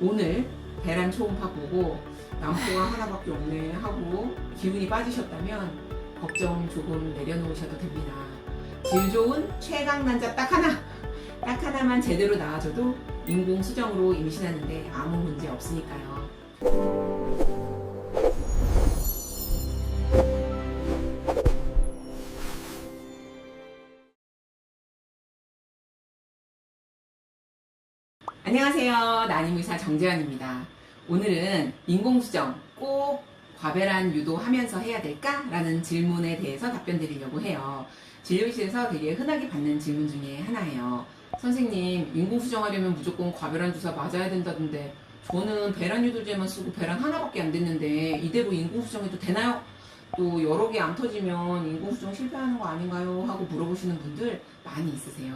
오늘 배란 초음파 보고 남포가 하나밖에 없네 하고 기운이 빠지셨다면 걱정 조금 내려놓으셔도 됩니다. 질 좋은 최강 난자 딱 하나만 제대로 낳아줘도 인공수정으로 임신하는데 아무 문제 없으니까요. 안녕하세요. 난임의사 정재환입니다. 오늘은 인공수정 꼭 과배란 유도하면서 해야 될까? 라는 질문에 대해서 답변 드리려고 해요. 진료실에서 되게 흔하게 받는 질문 중에 하나예요. 선생님, 인공수정하려면 무조건 과배란 주사 맞아야 된다던데 저는 배란 유도제만 쓰고 배란 하나밖에 안 됐는데 이대로 인공수정해도 되나요? 또 여러 개 안 터지면 인공수정 실패하는 거 아닌가요? 하고 물어보시는 분들 많이 있으세요.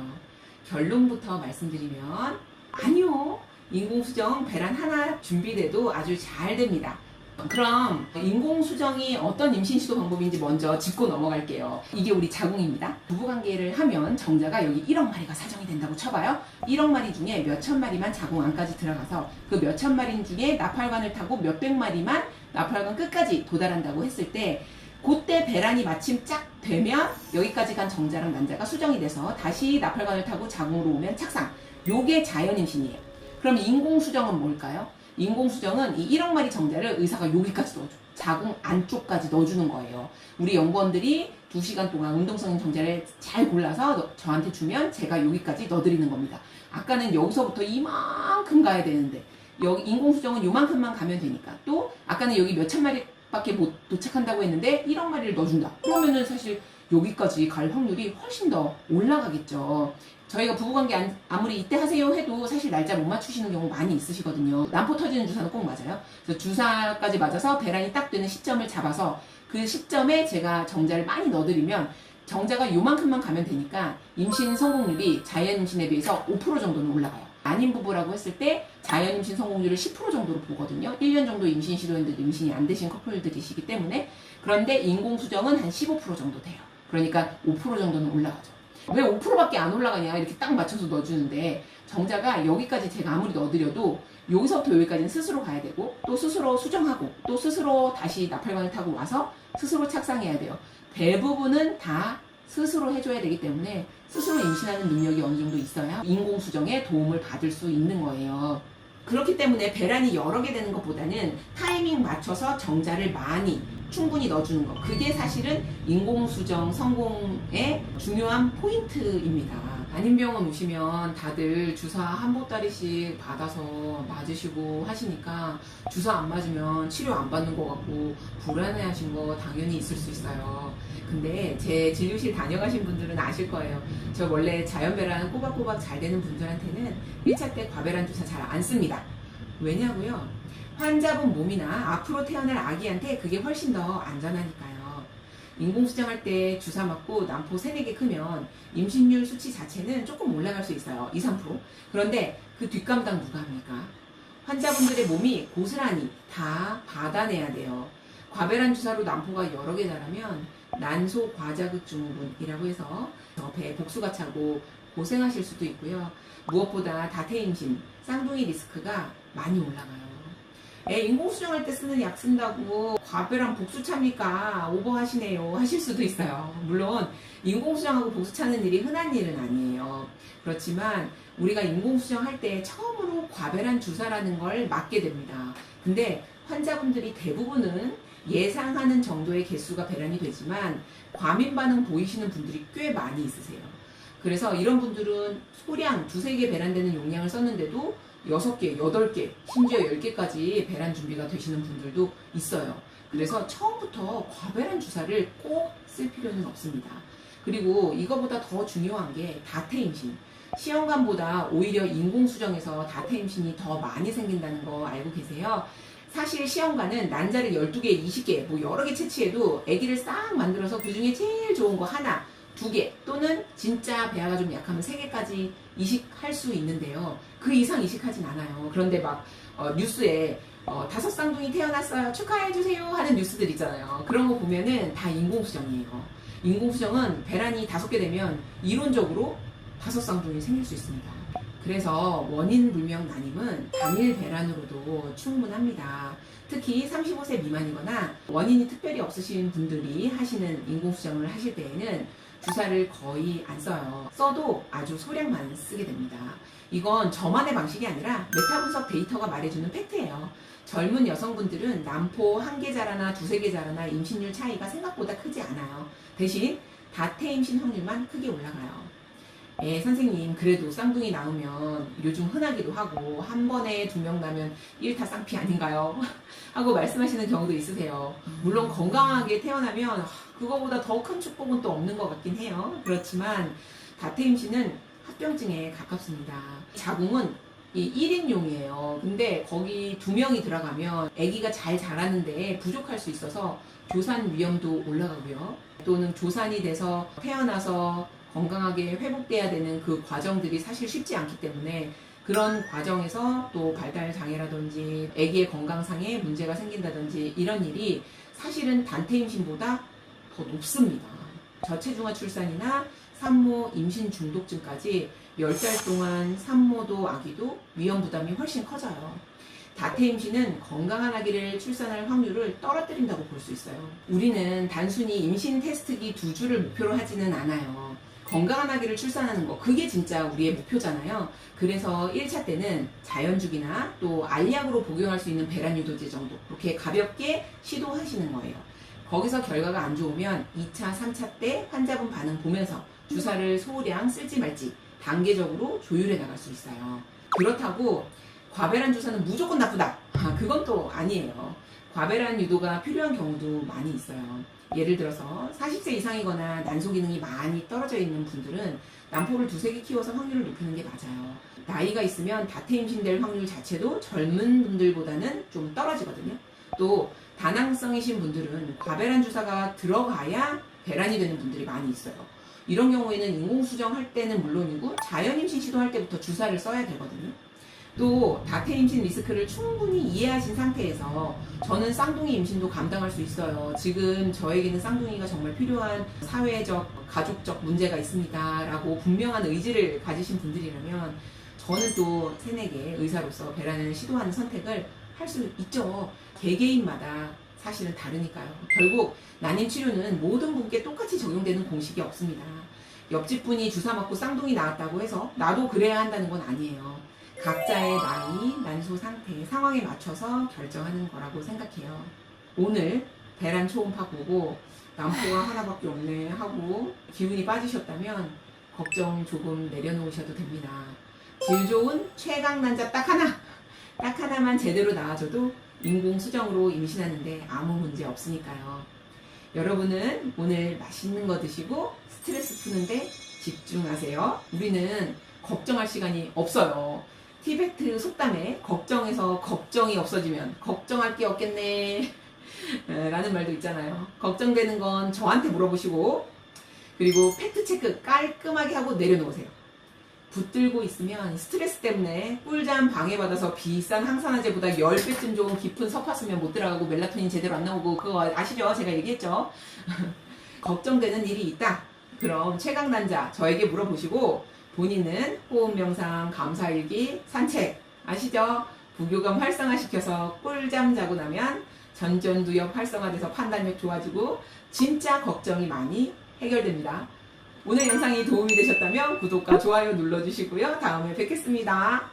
결론부터 말씀드리면 아니요. 인공수정 배란 하나 준비돼도 아주 잘 됩니다. 그럼 인공수정이 어떤 임신시도 방법인지 먼저 짚고 넘어갈게요. 이게 우리 자궁입니다. 부부관계를 하면 정자가 여기 1억 마리가 사정이 된다고 쳐봐요. 1억 마리 중에 몇천 마리만 자궁 안까지 들어가서 그 몇천 마리 중에 나팔관을 타고 몇백 마리만 나팔관 끝까지 도달한다고 했을 때 그때 배란이 마침 쫙 되면 여기까지 간 정자랑 난자가 수정이 돼서 다시 나팔관을 타고 자궁으로 오면 착상. 요게 자연임신이에요. 그럼 인공수정은 뭘까요? 인공수정은 이 1억 마리 정자를 의사가 여기까지 넣어줘. 자궁 안쪽까지 넣어주는 거예요. 우리 연구원들이 2시간 동안 운동성인 정자를 잘 골라서 저한테 주면 제가 여기까지 넣어드리는 겁니다. 아까는 여기서부터 이만큼 가야 되는데 여기 인공수정은 요만큼만 가면 되니까 또 아까는 여기 몇천 마리밖에 못 도착한다고 했는데 1억 마리를 넣어준다. 그러면은 사실 여기까지 갈 확률이 훨씬 더 올라가겠죠. 저희가 부부관계 아무리 이때 하세요 해도 사실 날짜 못 맞추시는 경우 많이 있으시거든요. 난포 터지는 주사는 꼭 맞아요. 그래서 주사까지 맞아서 배란이 딱 되는 시점을 잡아서 그 시점에 제가 정자를 많이 넣어드리면 정자가 요만큼만 가면 되니까 임신 성공률이 자연 임신에 비해서 5% 정도는 올라가요. 아닌 부부라고 했을 때 자연 임신 성공률을 10% 정도로 보거든요. 1년 정도 임신 시도했는데도 임신이 안 되신 커플들이시기 때문에. 그런데 인공수정은 한 15% 정도 돼요. 그러니까 5% 정도는 올라가죠. 왜 5%밖에 안 올라가냐 이렇게 딱 맞춰서 넣어주는데 정자가 여기까지 제가 아무리 넣어드려도 여기서부터 여기까지는 스스로 가야 되고 또 스스로 수정하고 또 스스로 다시 나팔관을 타고 와서 스스로 착상해야 돼요. 대부분은 다 스스로 해줘야 되기 때문에 스스로 임신하는 능력이 어느 정도 있어야 인공수정에 도움을 받을 수 있는 거예요. 그렇기 때문에 배란이 여러 개 되는 것보다는 타이밍 맞춰서 정자를 많이 충분히 넣어주는 거, 그게 사실은 인공수정 성공의 중요한 포인트입니다. 안인병원 오시면 다들 주사 한 보따리씩 받아서 맞으시고 하시니까 주사 안 맞으면 치료 안 받는 것 같고 불안해하신 거 당연히 있을 수 있어요. 근데 제 진료실 다녀가신 분들은 아실 거예요. 저 원래 자연배란 꼬박꼬박 잘 되는 분들한테는 1차 때 과배란 주사 잘 안 씁니다. 왜냐고요? 환자분 몸이나 앞으로 태어날 아기한테 그게 훨씬 더 안전하니까요. 인공수정할 때 주사 맞고 난포 3, 4개 크면 임신율 수치 자체는 조금 올라갈 수 있어요. 2, 3%. 그런데 그 뒷감당 누가 합니까? 환자분들의 몸이 고스란히 다 받아내야 돼요. 과배란 주사로 난포가 여러 개 자라면 난소 과자극 증후군이라고 해서 배에 복수가 차고 고생하실 수도 있고요. 무엇보다 다태임신, 쌍둥이 리스크가 많이 올라가요. 인공수정할 때 쓰는 약 쓴다고 과배랑 복수 찹니까? 오버하시네요 하실 수도 있어요. 물론 인공수정하고 복수 차는 일이 흔한 일은 아니에요. 그렇지만 우리가 인공수정할 때 처음으로 과배란 주사라는 걸 맞게 됩니다. 근데 환자분들이 대부분은 예상하는 정도의 개수가 배란이 되지만 과민 반응 보이시는 분들이 꽤 많이 있으세요. 그래서 이런 분들은 소량 2, 3개 배란되는 용량을 썼는데도 6개, 8개, 심지어 10개까지 배란 준비가 되시는 분들도 있어요. 그래서 처음부터 과배란 주사를 꼭 쓸 필요는 없습니다. 그리고 이거보다 더 중요한 게 다태임신. 시험관보다 오히려 인공수정에서 다태임신이 더 많이 생긴다는 거 알고 계세요? 사실 시험관은 난자를 12개, 20개, 뭐 여러 개 채취해도 아기를 싹 만들어서 그 중에 제일 좋은 거 하나, 2개 또는 진짜 배아가 좀 약하면 3개까지 이식할 수 있는데요. 그 이상 이식하진 않아요. 그런데 막 뉴스에 5쌍둥이 태어났어요. 축하해주세요 하는 뉴스들 있잖아요. 그런 거 보면은 다 인공수정이에요. 인공수정은 배란이 5개 되면 이론적으로 5쌍둥이 생길 수 있습니다. 그래서 원인 불명 난임은 단일 배란으로도 충분합니다. 특히 35세 미만이거나 원인이 특별히 없으신 분들이 하시는 인공수정을 하실 때에는 주사를 거의 안 써요. 써도 아주 소량만 쓰게 됩니다. 이건 저만의 방식이 아니라 메타 분석 데이터가 말해주는 팩트예요. 젊은 여성분들은 남포 1개 자라나 2~3개 자라나 임신율 차이가 생각보다 크지 않아요. 대신 다태 임신 확률만 크게 올라가요. 예, 선생님, 그래도 쌍둥이 낳으면 요즘 흔하기도 하고 한 번에 2명 나면 1타 쌍피 아닌가요? 하고 말씀하시는 경우도 있으세요. 물론 건강하게 태어나면 그거보다 더 큰 축복은 또 없는 것 같긴 해요. 그렇지만 다태 임신은 합병증에 가깝습니다. 자궁은 1인용이에요. 근데 거기 2명이 들어가면 아기가 잘 자라는데 부족할 수 있어서 조산 위험도 올라가고요. 또는 조산이 돼서 태어나서 건강하게 회복돼야 되는 그 과정들이 사실 쉽지 않기 때문에 그런 과정에서 또 발달 장애라든지 아기의 건강상에 문제가 생긴다든지 이런 일이 사실은 단태 임신보다 더 높습니다. 저체중아 출산이나 산모 임신 중독증까지 10달 동안 산모도 아기도 위험 부담이 훨씬 커져요. 다태 임신은 건강한 아기를 출산할 확률을 떨어뜨린다고 볼 수 있어요. 우리는 단순히 임신 테스트기 2주를 목표로 하지는 않아요. 건강한 아기를 출산하는 거, 그게 진짜 우리의 목표잖아요. 그래서 1차 때는 자연주기나 또 알약으로 복용할 수 있는 배란 유도제 정도 이렇게 가볍게 시도하시는 거예요. 거기서 결과가 안 좋으면 2차, 3차 때 환자분 반응 보면서 주사를 소량 쓸지 말지 단계적으로 조율해 나갈 수 있어요. 그렇다고 과배란 주사는 무조건 나쁘다. 그건 또 아니에요. 과배란 유도가 필요한 경우도 많이 있어요. 예를 들어서 40세 이상이거나 난소 기능이 많이 떨어져 있는 분들은 난포를 2~3개 키워서 확률을 높이는 게 맞아요. 나이가 있으면 다태 임신될 확률 자체도 젊은 분들보다는 좀 떨어지거든요. 또 다낭성이신 분들은 과배란 주사가 들어가야 배란이 되는 분들이 많이 있어요. 이런 경우에는 인공수정할 때는 물론이고 자연임신 시도할 때부터 주사를 써야 되거든요. 또 다태 임신 리스크를 충분히 이해하신 상태에서 저는 쌍둥이 임신도 감당할 수 있어요. 지금 저에게는 쌍둥이가 정말 필요한 사회적, 가족적 문제가 있습니다. 라고 분명한 의지를 가지신 분들이라면 저는 또 새내기 의사로서 배란을 시도하는 선택을 할 수 있죠. 개개인마다 사실은 다르니까요. 결국 난임 치료는 모든 분께 똑같이 적용되는 공식이 없습니다. 옆집 분이 주사 맞고 쌍둥이 나왔다고 해서 나도 그래야 한다는 건 아니에요. 각자의 나이, 난소 상태, 상황에 맞춰서 결정하는 거라고 생각해요. 오늘 배란 초음파 보고 난포가 하나밖에 없네 하고 기운이 빠지셨다면 걱정 조금 내려놓으셔도 됩니다. 질 좋은 최강 난자 딱 하나만 제대로 낳아줘도 인공수정으로 임신하는데 아무 문제 없으니까요. 여러분은 오늘 맛있는 거 드시고 스트레스 푸는데 집중하세요. 우리는 걱정할 시간이 없어요. 티베트 속담에 걱정해서 걱정이 없어지면 걱정할 게 없겠네 라는 말도 있잖아요. 걱정되는 건 저한테 물어보시고 그리고 팩트체크 깔끔하게 하고 내려놓으세요. 붙들고 있으면 스트레스 때문에 꿀잠 방해받아서 비싼 항산화제보다 10배쯤 좋은 깊은 서파수면 못 들어가고 멜라토닌 제대로 안 나오고 그거 아시죠? 제가 얘기했죠? 걱정되는 일이 있다. 그럼 최강난자 저에게 물어보시고 본인은 호흡 명상, 감사일기, 산책 아시죠? 부교감 활성화시켜서 꿀잠 자고 나면 전전두엽 활성화돼서 판단력 좋아지고 진짜 걱정이 많이 해결됩니다. 오늘 영상이 도움이 되셨다면 구독과 좋아요 눌러주시고요. 다음에 뵙겠습니다.